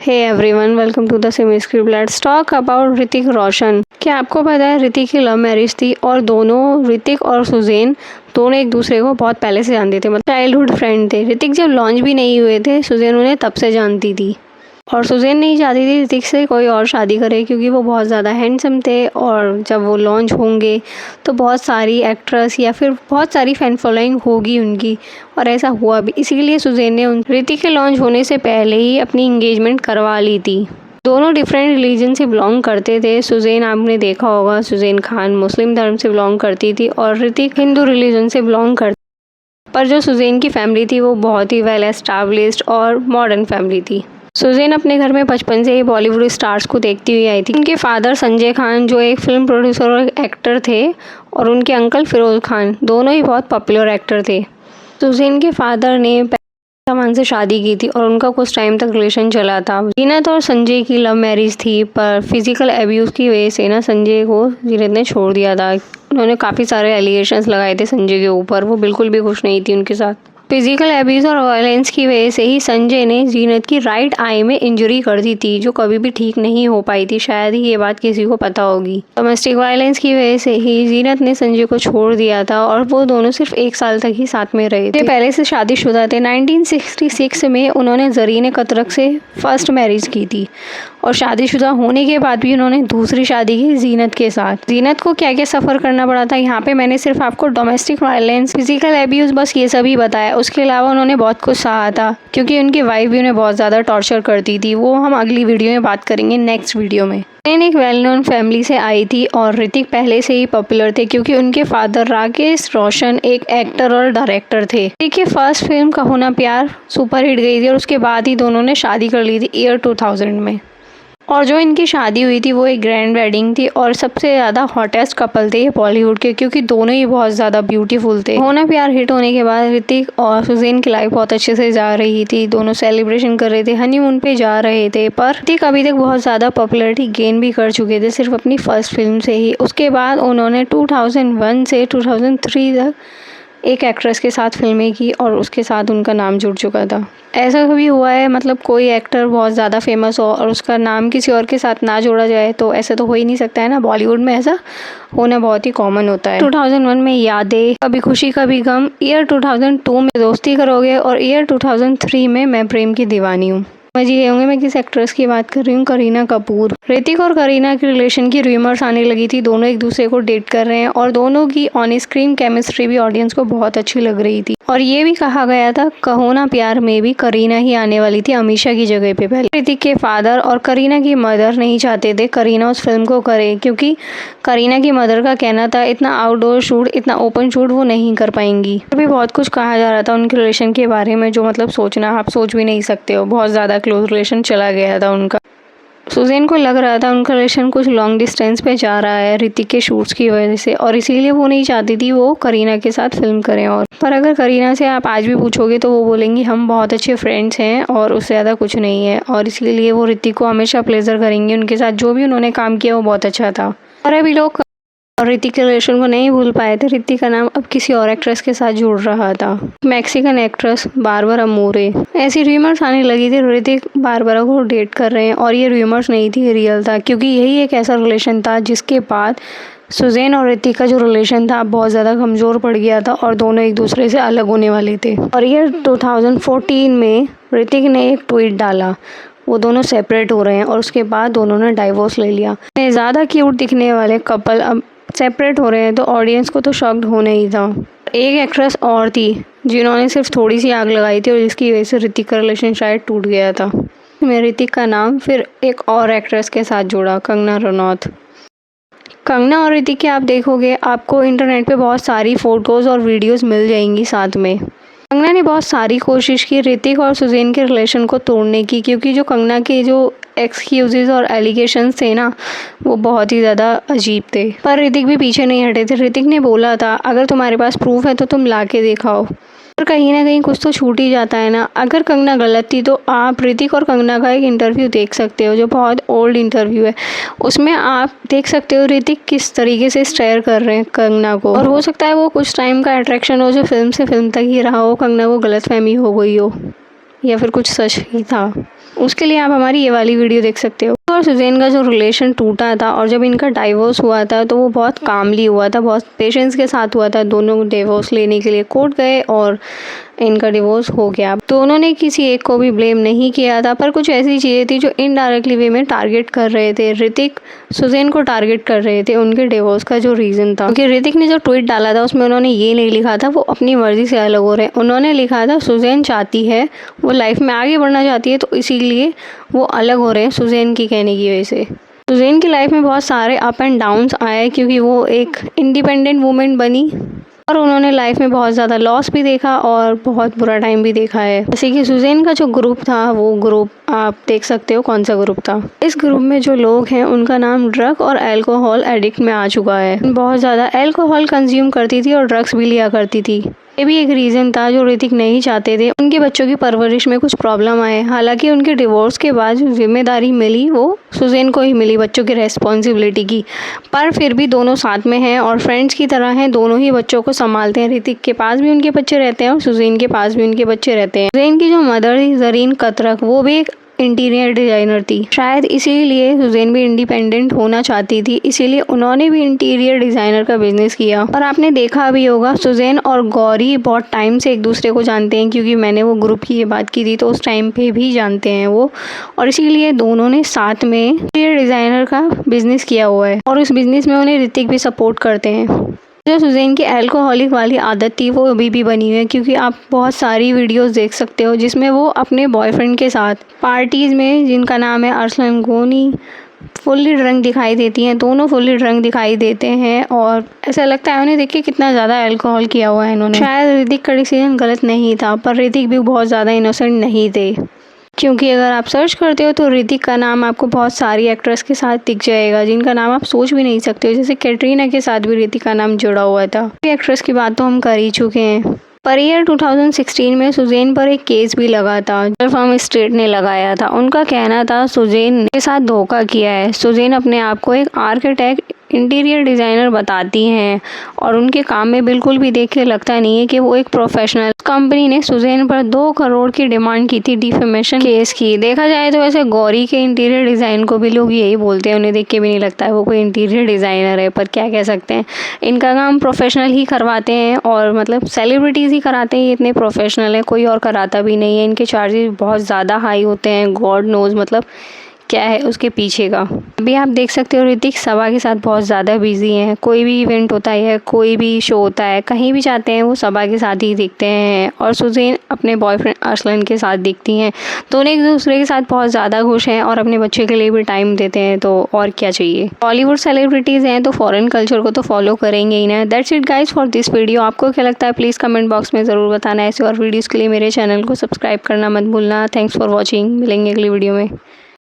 Hey everyone, welcome to the semi script. Let's talk about Hrithik Roshan. क्या आपको पता है ऋतिक की लव मैरिज थी और दोनों, ऋतिक और सुजैन, दोनों एक दूसरे को बहुत पहले से जानते थे, मतलब चाइल्डहुड फ्रेंड थे। ऋतिक जब लॉन्च भी नहीं हुए थे, सुजैन उन्हें तब से जानती थी और सुजैन नहीं चाहती थी ऋतिक से कोई और शादी करे क्योंकि वो बहुत ज़्यादा हैंडसम थे और जब वो लॉन्च होंगे तो बहुत सारी एक्ट्रेस या फिर बहुत सारी फैन फॉलोइंग होगी उनकी, और ऐसा हुआ भी। इसीलिए सुजैन ने ऋतिक के लॉन्च होने से पहले ही अपनी इंगेजमेंट करवा ली थी। दोनों डिफरेंट रिलीजन से बिलोंग करते थे। सुजैन, आपने देखा होगा, सुजैन खान मुस्लिम धर्म से बिलोंग करती थी और ऋतिक हिंदू रिलीजन से बिलोंग करती। पर जो सुजैन की फैमिली थी वो बहुत ही वेल एस्टैब्लिश्ड और मॉडर्न फैमिली थी। सुजैन अपने घर में बचपन से ही बॉलीवुड स्टार्स को देखती हुई आई थी। उनके फादर संजय खान जो एक फिल्म प्रोड्यूसर और एक्टर थे, और उनके अंकल फिरोज खान, दोनों ही बहुत पॉपुलर एक्टर थे। सुजैन के फादर ने सामान से शादी की थी और उनका कुछ टाइम तक रिलेशन चला था। जीनत और संजय की लव मैरिज थी, पर फिजिकल एब्यूज़ की वजह से ना संजय को जीनत ने छोड़ दिया था। उन्होंने काफ़ी सारे एलिगेशंस लगाए थे संजय के ऊपर, वो बिल्कुल भी खुश नहीं थी उनके साथ। फिजिकल एब्यूज़ और वायलेंस की वजह से ही संजय ने जीनत की राइट आई में इंजरी कर दी थी, जो कभी भी ठीक नहीं हो पाई थी। शायद ही ये बात किसी को पता होगी। डोमेस्टिक वायलेंस की वजह से ही जीनत ने संजय को छोड़ दिया था और वो दोनों सिर्फ 1 साल तक ही साथ में रहे थे। पहले से शादीशुदा थे। 1966 में उन्होंने जरीन कतरक से फर्स्ट मैरिज की थी और शादीशुदा होने के बाद भी उन्होंने दूसरी शादी की जीनत के साथ। जीनत को क्या क्या सफ़र करना पड़ा था, यहाँ पे मैंने सिर्फ आपको डोमेस्टिक वायलेंस, फिजिकल एब्यूज़, बस ये सभी बताया। उसके अलावा उन्होंने बहुत कुछ सहा था क्योंकि उनकी वाइफ भी उन्हें बहुत ज़्यादा टॉर्चर करती थी। वो हम अगली वीडियो में बात करेंगे, नेक्स्ट वीडियो में। एक वेल नोन फैमिली से आई थी और ऋतिक पहले से ही पॉपुलर थे क्योंकि उनके फादर राकेश रोशन एक एक्टर और डायरेक्टर थे। ऋतिक की फर्स्ट फिल्म कहो ना प्यार सुपर हिट गई थी और उसके बाद ही दोनों ने शादी कर ली थी ईयर 2000 में। और जो इनकी शादी हुई थी वो एक ग्रैंड वेडिंग थी और सबसे ज़्यादा हॉटेस्ट कपल थे ये बॉलीवुड के, क्योंकि दोनों ही बहुत ज़्यादा ब्यूटीफुल थे। होना प्यार हिट होने के बाद ऋतिक और सुजैन की लाइफ बहुत अच्छे से जा रही थी। दोनों सेलिब्रेशन कर रहे थे, हनीमून पे जा रहे थे। पर ऋतिक अभी तक बहुत ज़्यादा पॉपुलैरिटी गेन भी कर चुके थे सिर्फ अपनी फर्स्ट फिल्म से ही। उसके बाद उन्होंने 2001 से 2003 तक एक एक्ट्रेस के साथ फिल्में की और उसके साथ उनका नाम जुड़ चुका था। ऐसा कभी हुआ है, मतलब कोई एक्टर बहुत ज़्यादा फेमस हो और उसका नाम किसी और के साथ ना जोड़ा जाए, तो ऐसा तो हो ही नहीं सकता है ना। बॉलीवुड में ऐसा होना बहुत ही कॉमन होता है। 2001 में यादें, कभी खुशी कभी गम, ईयर 2002 में दोस्ती करोगे और ईयर 2003 में मैं प्रेम की दीवानी हूँ। समझ गए होंगे मैं किस एक्ट्रेस की बात कर रही हूँ, करीना कपूर। ऋतिक और करीना की रिलेशन की रूमर्स आने लगी थी, दोनों एक दूसरे को डेट कर रहे हैं और दोनों की ऑन स्क्रीन केमिस्ट्री भी ऑडियंस को बहुत अच्छी लग रही थी। और ये भी कहा गया था कहो ना प्यार में भी करीना ही आने वाली थी अमीषा की जगह पे। पहले ऋतिक के फादर और करीना की मदर नहीं चाहते थे करीना उस फिल्म को करे, क्योंकि करीना की मदर का कहना था इतना आउटडोर शूट, इतना ओपन शूट वो नहीं कर पाएंगी। अभी बहुत कुछ कहा जा रहा था उनके रिलेशन के बारे में, जो मतलब सोचना आप सोच भी नहीं सकते हो। बहुत ज़्यादा क्लोज रिलेशन चला गया था उनका। सुजैन को लग रहा था उनका रिलेशन कुछ लॉन्ग डिस्टेंस पे जा रहा है ऋतिक के शूट्स की वजह से, और इसीलिए वो नहीं चाहती थी वो करीना के साथ फिल्म करें। और पर अगर करीना से आप आज भी पूछोगे तो वो बोलेंगी हम बहुत अच्छे फ्रेंड्स हैं और उससे ज़्यादा कुछ नहीं है, और इसीलिए वो ऋतिक को हमेशा प्लेजर करेंगी। उनके साथ जो भी उन्होंने काम किया वो बहुत अच्छा था। और अभी लोग ऋतिक के रिलेशन को नहीं भूल पाए थे। ऋतिक का नाम अब किसी और एक्ट्रेस के साथ जुड़ रहा था, मैक्सिकन एक्ट्रेस बारबरा मोरे। ऐसी रूमर्स आने लगी थी ऋतिक बारबरा को डेट कर रहे हैं, और ये रूमर्स नहीं थी, रियल था, क्योंकि यही एक ऐसा रिलेशन था जिसके बाद सुजैन और ऋतिक का जो रिलेशन था बहुत ज़्यादा कमज़ोर पड़ गया था और दोनों एक दूसरे से अलग होने वाले थे। और ये 2014 में ऋतिक ने एक ट्वीट डाला, वो दोनों सेपरेट हो रहे हैं, और उसके बाद दोनों ने डाइवोर्स ले लिया। ज़्यादा क्यूट दिखने वाले कपल अब सेपरेट हो रहे हैं तो ऑडियंस को तो शॉक्ड होना ही था। एक एक्ट्रेस और थी जिन्होंने सिर्फ थोड़ी सी आग लगाई थी और जिसकी वजह से ऋतिक का रिलेशन शायद टूट गया था। मैं ऋतिक का नाम फिर एक और एक्ट्रेस के साथ जोड़ा, कंगना रनौत। कंगना और ऋतिक के आप देखोगे आपको इंटरनेट पे बहुत सारी फ़ोटोज़ और वीडियोज़ मिल जाएंगी साथ में। कंगना ने बहुत सारी कोशिश की ऋतिक और सुजैन के रिलेशन को तोड़ने की, क्योंकि जो कंगना के जो एक्सक्यूजेस और एलिगेशंस थे ना वो बहुत ही ज़्यादा अजीब थे। पर ऋतिक भी पीछे नहीं हटे थे। ऋतिक ने बोला था अगर तुम्हारे पास प्रूफ है तो तुम ला के दिखाओ। पर कहीं ना कहीं कुछ तो छूट ही जाता है ना। अगर कंगना गलत थी तो आप ऋतिक और कंगना का एक इंटरव्यू देख सकते हो जो बहुत ओल्ड इंटरव्यू है, उसमें आप देख सकते हो ऋतिक किस तरीके से स्टेयर कर रहे हैं कंगना को। और हो सकता है वो कुछ टाइम का अट्रैक्शन हो जो फिल्म से फिल्म तक ही रहा हो, कंगना को गलतफहमी हो गई हो या फिर कुछ सच ही था। उसके लिए आप हमारी ये वाली वीडियो देख सकते हो। और सुजैन का जो रिलेशन टूटा था और जब इनका डाइवोर्स हुआ था तो वो बहुत कामली हुआ था, बहुत पेशेंस के साथ हुआ था। दोनों डिवोर्स लेने के लिए कोर्ट गए और इनका डिवोर्स हो गया। दोनों ने किसी एक को भी ब्लेम नहीं किया था, पर कुछ ऐसी चीज़ें थी जो इनडायरेक्टली वे में टारगेट कर रहे थे। ऋतिक सुजैन को टारगेट कर रहे थे उनके डिवोर्स का जो रीज़न था, क्योंकि ऋतिक ने जो ट्वीट डाला था उसमें उन्होंने ये नहीं लिखा था वो अपनी मर्ज़ी से अलग हो रहे हैं। उन्होंने लिखा था सुजैन चाहती है, वो लाइफ में आगे बढ़ना चाहती है, तो इसीलिए वो अलग हो रहे हैं सुजैन की कहने की वजह से। सुजैन की लाइफ में बहुत सारे अप एंड डाउन्स आए क्योंकि वो एक इंडिपेंडेंट वूमेन बनी और उन्होंने लाइफ में बहुत ज़्यादा लॉस भी देखा और बहुत बुरा टाइम भी देखा है। जैसे कि सुजैन का जो ग्रुप था, वो ग्रुप आप देख सकते हो कौन सा ग्रुप था। इस ग्रुप में जो लोग हैं उनका नाम ड्रग और अल्कोहल एडिक्ट में आ चुका है। बहुत ज़्यादा अल्कोहल कंज्यूम करती थी और ड्रग्स भी लिया करती थी। ये भी एक रीज़न था जो ऋतिक नहीं चाहते थे उनके बच्चों की परवरिश में कुछ प्रॉब्लम आए। हालांकि उनके डिवोर्स के बाद जो जिम्मेदारी मिली वो सुजैन को ही मिली बच्चों की रेस्पॉन्सिबिलिटी की, पर फिर भी दोनों साथ में हैं और फ्रेंड्स की तरह हैं। दोनों ही बच्चों को संभालते हैं। ऋतिक के पास भी उनके बच्चे रहते हैं और सुजैन के पास भी उनके बच्चे रहते हैं। सुजैन की जो मदर थी जरीन कतरक, वो भी एक इंटीरियर डिज़ाइनर थी। शायद इसीलिए सुजैन भी इंडिपेंडेंट होना चाहती थी, इसीलिए उन्होंने भी इंटीरियर डिज़ाइनर का बिजनेस किया। और आपने देखा भी होगा सुजैन और गौरी बहुत टाइम से एक दूसरे को जानते हैं, क्योंकि मैंने वो ग्रुप की ये बात की थी तो उस टाइम पे भी जानते हैं वो, और इसीलिए दोनों ने साथ में इंटीरियर डिज़ाइनर का बिजनेस किया हुआ है और उस बिजनेस में उन्हें ऋतिक भी सपोर्ट करते हैं। जो सुजैन की अल्कोहलिक वाली आदत थी वो अभी भी बनी हुई है, क्योंकि आप बहुत सारी वीडियोस देख सकते हो जिसमें वो अपने बॉयफ्रेंड के साथ पार्टीज़ में, जिनका नाम है अरसलन गोनी, फुल्ली ड्रंक दिखाई देती हैं। दोनों फुल्ली ड्रंक दिखाई देते हैं और ऐसा लगता है उन्हें देख के कितना ज़्यादा अल्कोहल किया हुआ है इन्होंने। शायद ऋतिक का डिसीजन गलत नहीं था, पर ऋतिक भी बहुत ज़्यादा इनोसेंट नहीं थे, क्योंकि अगर आप सर्च करते हो तो ऋतिक का नाम आपको बहुत सारी एक्ट्रेस के साथ दिख जाएगा जिनका नाम आप सोच भी नहीं सकते हो। जैसे कैटरीना के साथ भी ऋतिक का नाम जुड़ा हुआ था। एक्ट्रेस की बात तो हम कर ही चुके हैं। पर ईयर 2016 में सुजैन पर एक केस भी लगा था, जो फॉर्म स्टेट ने लगाया था। उनका कहना था सुजैन के साथ धोखा किया है। सुजैन अपने आप को एक आर्किटेक्ट, इंटीरियर डिज़ाइनर बताती हैं और उनके काम में बिल्कुल भी देख के लगता नहीं है कि वो एक प्रोफेशनल। कंपनी ने सुजैन पर 2 करोड़ की डिमांड की थी डिफेमेशन केस की। देखा जाए तो वैसे गौरी के इंटीरियर डिज़ाइन को भी लोग यही बोलते हैं, उन्हें देख के भी नहीं लगता है वो कोई इंटीरियर डिज़ाइनर है, पर क्या कह सकते हैं, इनका काम प्रोफेशनल ही करवाते हैं और मतलब सेलिब्रिटीज़ ही कराते हैं। ये इतने प्रोफेशनल है, कोई और कराता भी नहीं है। इनके चार्जेस बहुत ज़्यादा हाई होते हैं, गॉड नोज मतलब क्या है उसके पीछे का। अभी आप देख सकते हो ऋतिक सबा के साथ बहुत ज़्यादा बिजी हैं। कोई भी इवेंट होता है, कोई भी शो होता है, कहीं भी जाते हैं वो सबा के साथ ही दिखते हैं और सुजैन अपने बॉयफ्रेंड अरसलन के साथ दिखती हैं। दोनों एक दूसरे के साथ बहुत ज़्यादा खुश हैं और अपने बच्चे के लिए भी टाइम देते हैं, तो और क्या चाहिए। बॉलीवुड सेलिब्रिटीज़ हैं तो फॉरेन कल्चर को तो फॉलो करेंगे ही ना। That's it guys for this video. आपको क्या लगता है प्लीज़ कमेंट बॉक्स में ज़रूर बताना। ऐसे और वीडियोज़ के लिए मेरे चैनल को सब्सक्राइब करना मत भूलना। Thanks for watching. मिलेंगे अगली वीडियो में।